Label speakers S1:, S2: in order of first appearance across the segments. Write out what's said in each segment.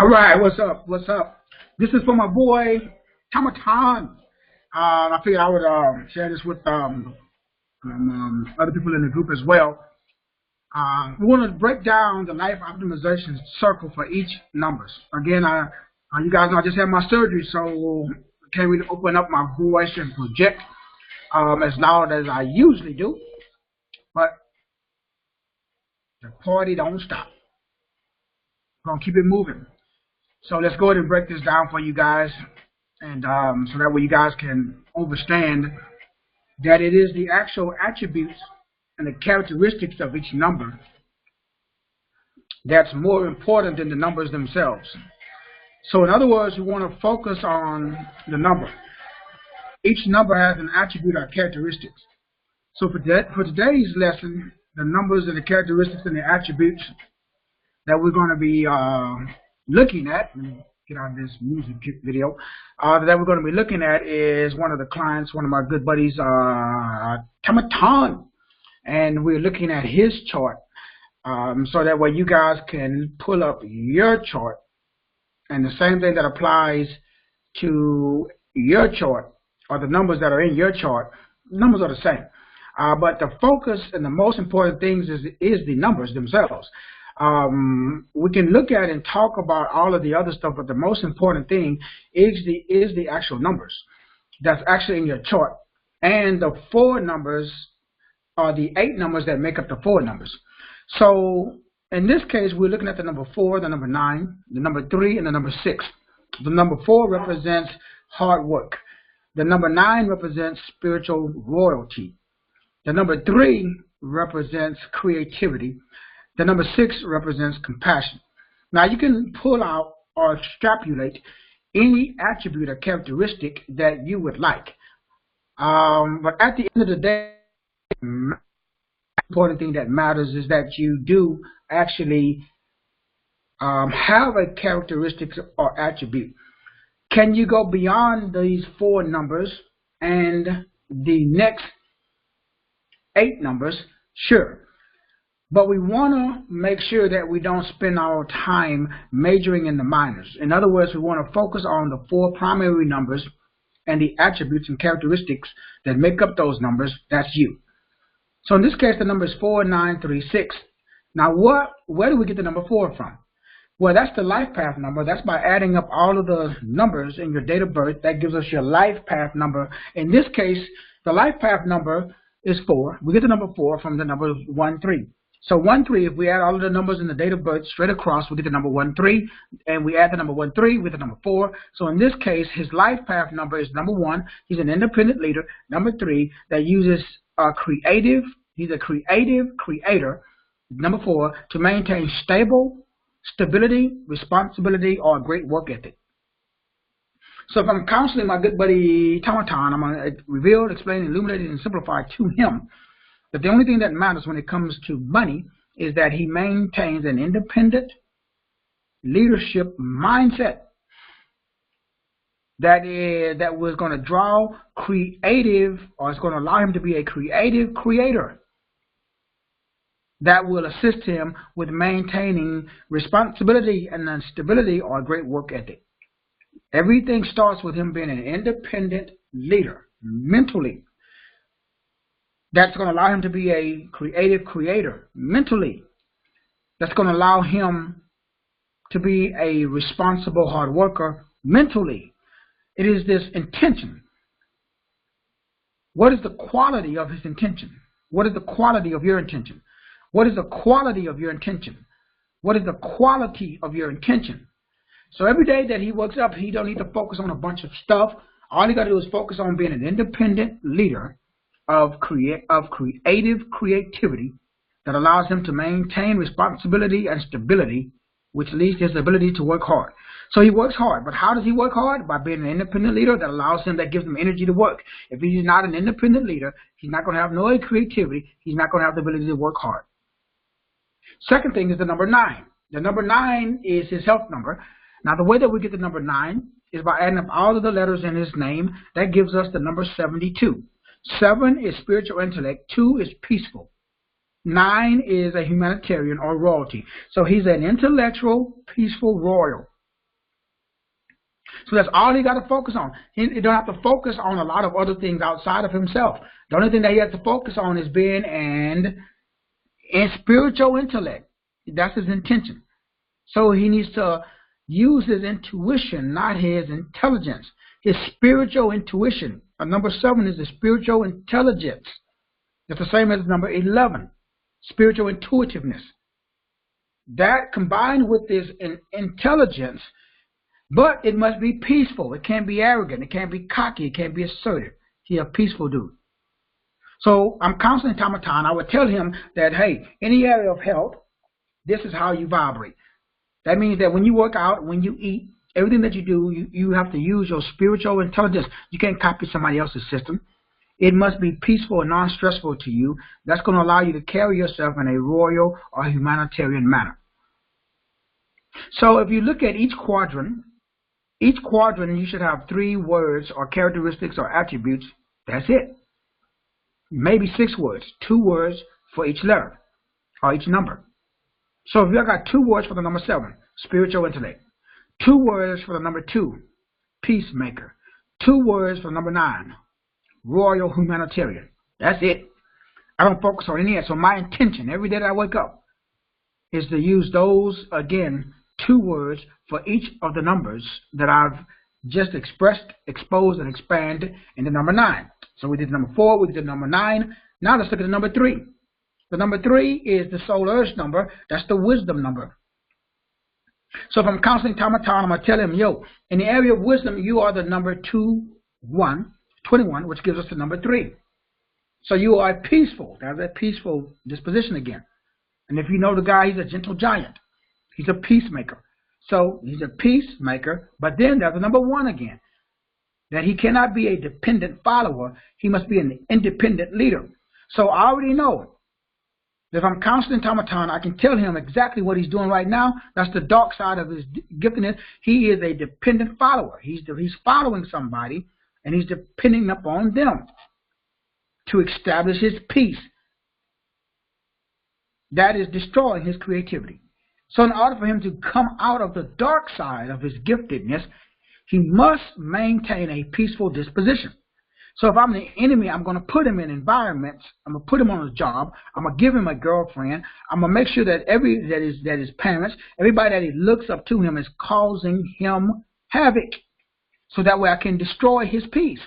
S1: All right, what's up? What's up? This is for my boy Tamatan. I figured I would share this with other people in the group as well. We want to break down the life optimization circle for each numbers. Again, you guys know I just had my surgery, so I can't really open up my voice and project as loud as I usually do. But the party don't stop. We're gonna keep it moving. So let's go ahead and break this down for you guys, and so that way you guys can understand that it is the actual attributes and the characteristics of each number that's more important than the numbers themselves. So in other words, we want to focus on the number. Each number has an attribute or characteristics. So for today's lesson, the numbers and the characteristics and the attributes that we're going to be looking at, let me get on this music video, that we're going to be looking at is one of the clients, one of my good buddies, Tamatan, and we're looking at his chart, so that way you guys can pull up your chart, and the same thing that applies to your chart, or the numbers that are in your chart, numbers are the same, but the focus and the most important things is the numbers themselves. We can look at and talk about all of the other stuff, but the most important thing is the actual numbers that's actually in your chart. And the 4 numbers are the 8 numbers that make up the 4 numbers. So in this case, we're looking at the number 4, the number 9, the number 3, and the number 6. The number 4 represents hard work. The number 9 represents spiritual royalty. The number 3 represents creativity. The number 6 represents compassion. Now you can pull out or extrapolate any attribute or characteristic that you would like. But at the end of the day, the important thing that matters is that you do actually have a characteristic or attribute. Can you go beyond these 4 numbers and the next 8 numbers? Sure. But we want to make sure that we don't spend our time majoring in the minors. In other words, we want to focus on the 4 primary numbers and the attributes and characteristics that make up those numbers. That's you. So in this case, the number is 4, 9, 3, 6. Now, where do we get the number 4 from? Well, that's the life path number. That's by adding up all of the numbers in your date of birth. That gives us your life path number. In this case, the life path number is 4. We get the number 4 from the number 1, 3. So 1, 3, if we add all of the numbers in the date of birth straight across, we get the number 1, 3, and we add the number 1, 3 with the number 4. So in this case, his life path number is number 1. He's an independent leader. Number 3, that uses creative. He's a creative creator. Number 4, to maintain stability, responsibility, or a great work ethic. So if I'm counseling my good buddy Tamatan, I'm going to reveal, explain, illuminate, and simplify to him that the only thing that matters when it comes to money is that he maintains an independent leadership mindset that was going to draw creative, or it's going to allow him to be a creative creator that will assist him with maintaining responsibility and stability or a great work ethic. Everything starts with him being an independent leader mentally. That's going to allow him to be a creative creator mentally. That's going to allow him to be a responsible hard worker mentally. It is this intention. What is the quality of his intention? What is the quality of your intention? What is the quality of your intention? What is the quality of your intention? So every day that he wakes up, he don't need to focus on a bunch of stuff. All he got to do is focus on being an independent leader of creative creativity that allows him to maintain responsibility and stability, which leads to his ability to work hard. So he works hard, but how does he work hard? By being an independent leader that gives him energy to work. If he's not an independent leader, he's not going to have no creativity. He's not going to have the ability to work hard. Second thing is the number 9. The number 9 is his health number. Now the way that we get the number 9 is by adding up all of the letters in his name. That gives us the number 72. 7 is spiritual intellect. 2 is peaceful. 9 is a humanitarian or royalty. So he's an intellectual, peaceful royal. So that's all he got to focus on. He don't have to focus on a lot of other things outside of himself. The only thing that he has to focus on is being in spiritual intellect. That's his intention. So he needs to use his intuition, not his intelligence. His spiritual intuition. Number 7 is the spiritual intelligence. It's the same as number 11, spiritual intuitiveness. That combined with this intelligence, but it must be peaceful. It can't be arrogant. It can't be cocky. It can't be assertive. He's a peaceful dude. So I'm counseling Tamatan. I would tell him that, hey, any area of health, this is how you vibrate. That means that when you work out, when you eat, everything that you do, you have to use your spiritual intelligence. You can't copy somebody else's system. It must be peaceful and non-stressful to you. That's going to allow you to carry yourself in a royal or humanitarian manner. So if you look at each quadrant you should have 3 words or characteristics or attributes. That's it. Maybe 6 words, 2 words for each letter or each number. So if you got 2 words for the number 7, spiritual intellect, 2 words for the number 2, peacemaker, 2 words for the number 9, royal humanitarian. That's it. I don't focus on any of that. So my intention every day that I wake up is to use those, again, 2 words for each of the numbers that I've just expressed, exposed, and expanded in the number 9. So we did number 4, we did number 9. Now let's look at the number 3. The number 3 is the soul urge number. That's the wisdom number. So if I'm counseling Tamatan, I'm going to tell him, yo, in the area of wisdom, you are the number 21, which gives us the number 3. So you are peaceful. That's that peaceful disposition again. And if you know the guy, he's a gentle giant. He's a peacemaker. So he's a peacemaker, but then there's the number 1 again. That he cannot be a dependent follower. He must be an independent leader. So I already know that if I'm counseling Tamatan, I can tell him exactly what he's doing right now. That's the dark side of his giftedness. He is a dependent follower. He's following somebody, and he's depending upon them to establish his peace. That is destroying his creativity. So in order for him to come out of the dark side of his giftedness, he must maintain a peaceful disposition. So if I'm the enemy, I'm going to put him in environments. I'm going to put him on a job. I'm going to give him a girlfriend. I'm going to make sure that his parents, everybody that he looks up to him is causing him havoc. So that way I can destroy his peace.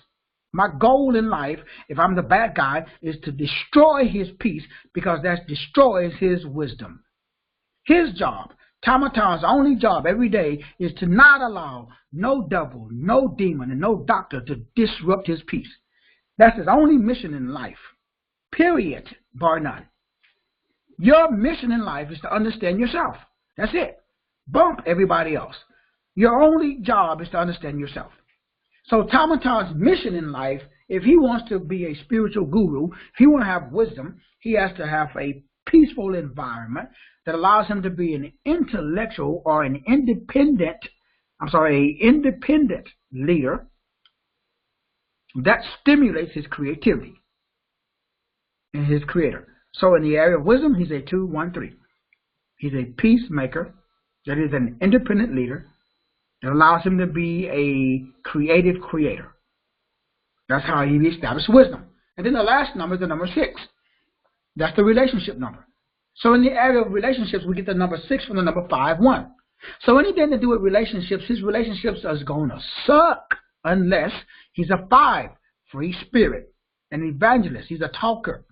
S1: My goal in life, if I'm the bad guy, is to destroy his peace, because that destroys his wisdom. His job, Tamatan's only job every day, is to not allow no devil, no demon, and no doctor to disrupt his peace. That's his only mission in life. Period. Bar none. Your mission in life is to understand yourself. That's it. Bump everybody else. Your only job is to understand yourself. So Tamatan's mission in life, if he wants to be a spiritual guru, if he wants to have wisdom, he has to have a peaceful environment that allows him to be an intellectual or an independent leader that stimulates his creativity and his creator. So in the area of wisdom, he's a 2-1-3. He's a peacemaker that is an independent leader that allows him to be a creative creator. That's how he established wisdom. And then the last number is the number 6. That's the relationship number. So in the area of relationships, we get the number 6 from the number 5-1. So anything to do with relationships, his relationships is going to suck unless he's a 5, free spirit, an evangelist. He's a talker.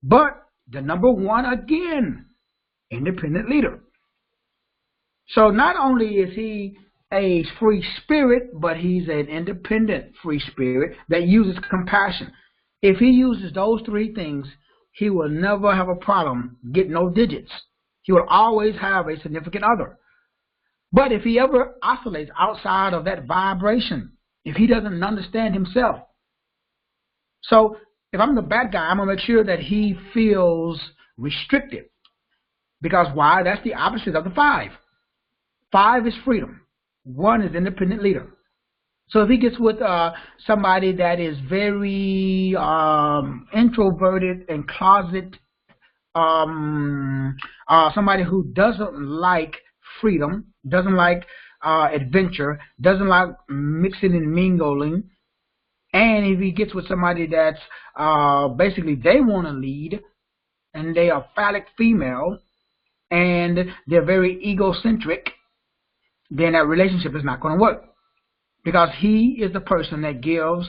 S1: But the number 1 again, independent leader. So not only is he a free spirit, but he's an independent free spirit that uses compassion. If he uses those 3 things, he will never have a problem getting no digits. He will always have a significant other. But if he ever oscillates outside of that vibration, if he doesn't understand himself, so if I'm the bad guy, I'm going to make sure that he feels restricted. Because why? That's the opposite of the 5. 5 is freedom. 1 is independent leader. So if he gets with somebody that is very introverted and closet, somebody who doesn't like freedom, doesn't like adventure, doesn't like mixing and mingling. And if he gets with somebody that's basically they want to lead, and they are phallic female, and they're very egocentric, then that relationship is not going to work. Because he is the person that gives,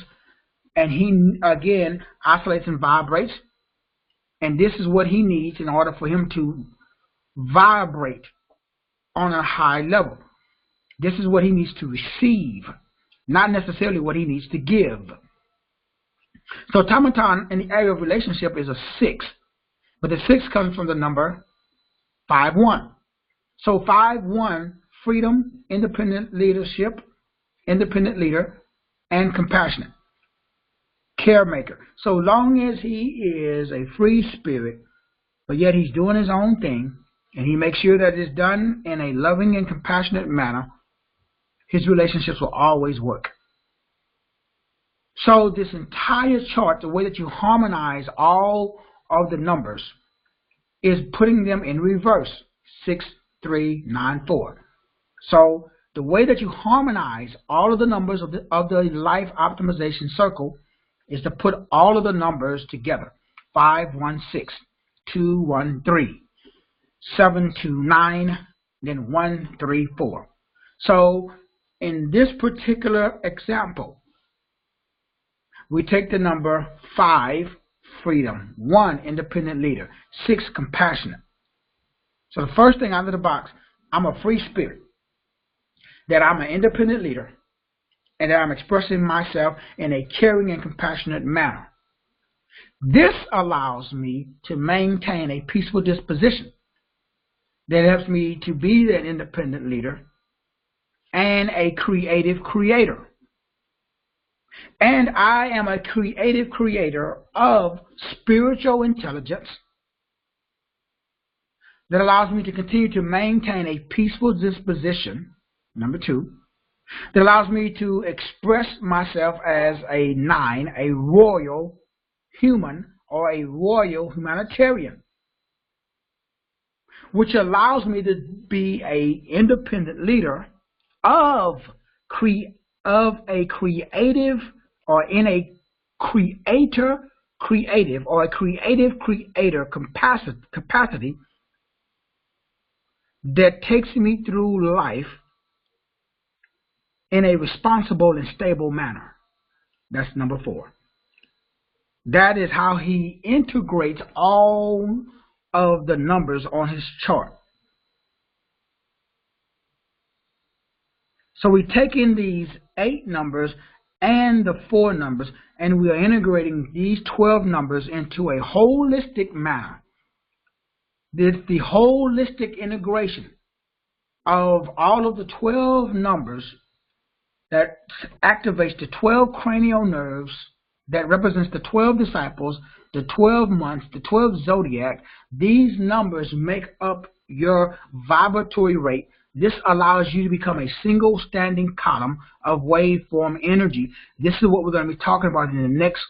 S1: and he, again, oscillates and vibrates. And this is what he needs in order for him to vibrate on a high level. This is what he needs to receive, not necessarily what he needs to give. So automaton in the area of relationship is a 6. But the 6 comes from the number 5-1. So 5-1, freedom, independent leadership, independent leader, and compassionate. Caremaker. So long as he is a free spirit, but yet he's doing his own thing, and he makes sure that it's done in a loving and compassionate manner, his relationships will always work. So this entire chart, the way that you harmonize all of the numbers, is putting them in reverse. 6, 3, 9, 4. So the way that you harmonize all of the numbers of the life optimization circle is to put all of the numbers together. 5, 1, 6, 2, 1, 3, 7, 2, 9, then 1, 3, 4. So in this particular example, we take the number 5, freedom, 1, independent leader, 6, compassionate. So the first thing out of the box, I'm a free spirit, that I'm an independent leader, and that I'm expressing myself in a caring and compassionate manner. This allows me to maintain a peaceful disposition that helps me to be that independent leader and a creative creator. And I am a creative creator of spiritual intelligence that allows me to continue to maintain a peaceful disposition, number 2, that allows me to express myself as a 9, a royal human or a royal humanitarian, which allows me to be a independent leader of a creative or in a creative or a creative creator capacity that takes me through life in a responsible and stable manner. That's number 4. That is how he integrates all of the numbers on his chart. So we take in these 8 numbers and the 4 numbers, and we are integrating these 12 numbers into a holistic manner. It's the holistic integration of all of the 12 numbers that activates the 12 cranial nerves that represents the 12 disciples, the 12 months, the 12 zodiac. These numbers make up your vibratory rate. This allows you to become a single standing column of waveform energy. This is what we're going to be talking about in the next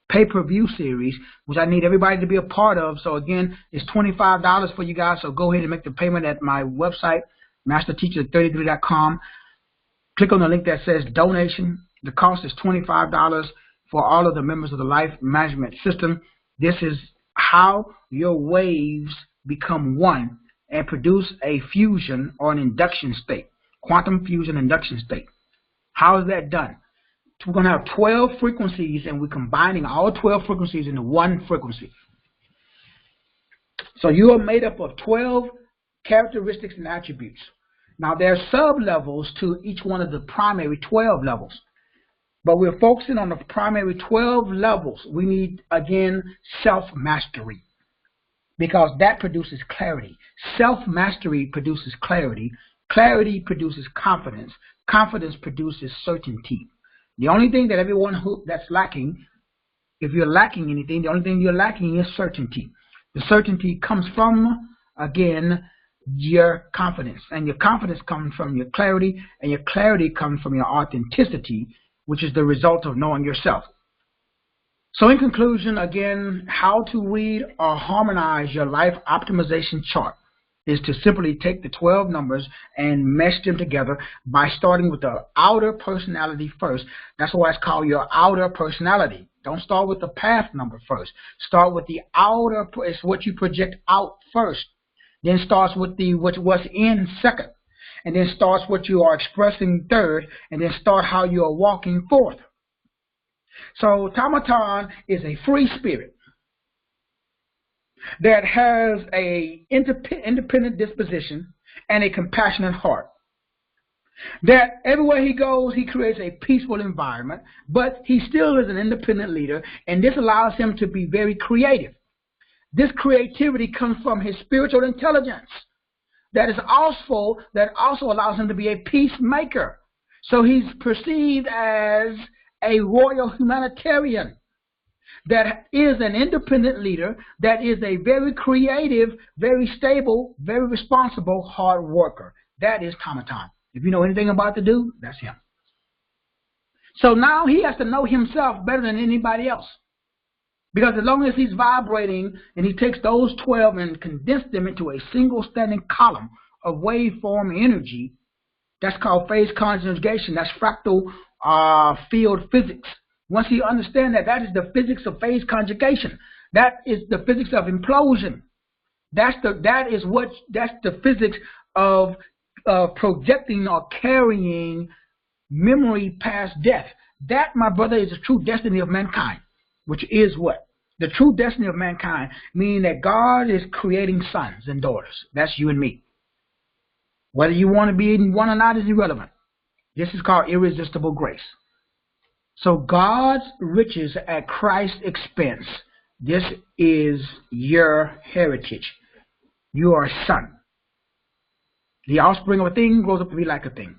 S1: pay-per-view series, which I need everybody to be a part of. So again, it's $25 for you guys, so go ahead and make the payment at my website, masterteacher33.com. Click on the link that says donation. The cost is $25 for all of the members of the life management system. This is how your waves become one and produce a fusion or an induction state, quantum fusion induction state. How is that done? We're going to have 12 frequencies, and we're combining all 12 frequencies into one frequency. So you are made up of 12 characteristics and attributes. Now there are sub-levels to each one of the primary 12 levels, but we're focusing on the primary 12 levels. We need, again, self-mastery, because that produces clarity. Self-mastery produces clarity. Clarity produces confidence. Confidence produces certainty. The only thing that everyone that's lacking, if you're lacking anything, the only thing you're lacking is certainty. The certainty comes from, again, your confidence. And your confidence comes from your clarity, and your clarity comes from your authenticity, which is the result of knowing yourself. So in conclusion, again, how to read or harmonize your life optimization chart. is to simply take the 12 numbers and mesh them together by starting with the outer personality first. That's why it's called your outer personality. Don't start with the path number first. Start with the outer, it's what you project out first. Then starts with what's in second. And then starts what you are expressing third. And then start how you are walking fourth. So Tamatan is a free spirit that has a independent disposition and a compassionate heart. That everywhere he goes, he creates a peaceful environment, but he still is an independent leader, and this allows him to be very creative. This creativity comes from his spiritual intelligence that also allows him to be a peacemaker. So he's perceived as a royal humanitarian that is an independent leader, that is a very creative, very stable, very responsible, hard worker. That is Tamatan. If you know anything about the dude, that's him. So now he has to know himself better than anybody else. Because as long as he's vibrating and he takes those 12 and condenses them into a single standing column of waveform energy, that's called phase conjugation. That's fractal field physics. Once you understand that, that is the physics of phase conjugation. That is the physics of implosion. That's the physics of projecting or carrying memory past death. That, my brother, is the true destiny of mankind, which is what? The true destiny of mankind, meaning that God is creating sons and daughters. That's you and me. Whether you want to be in one or not is irrelevant. This is called irresistible grace. So God's riches at Christ's expense. This is your heritage. You are a son. The offspring of a thing grows up to be like a thing.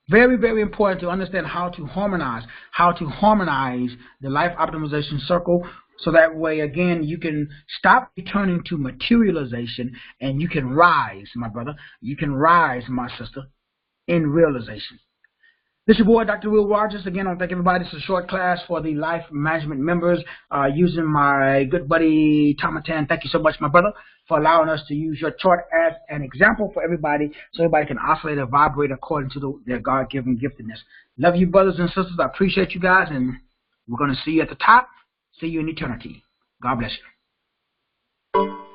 S1: Very, very important to understand how to harmonize the life optimization circle, so that way, again, you can stop returning to materialization and you can rise, my brother. You can rise, my sister, in realization. This is your boy, Dr. Will Rogers. Again, I want to thank everybody. This is a short class for the life management members using my good buddy Tamatan. Thank you so much, my brother, for allowing us to use your chart as an example for everybody, so everybody can oscillate and vibrate according to their God-given giftedness. Love you, brothers and sisters. I appreciate you guys, and we're going to see you at the top. See you in eternity. God bless you.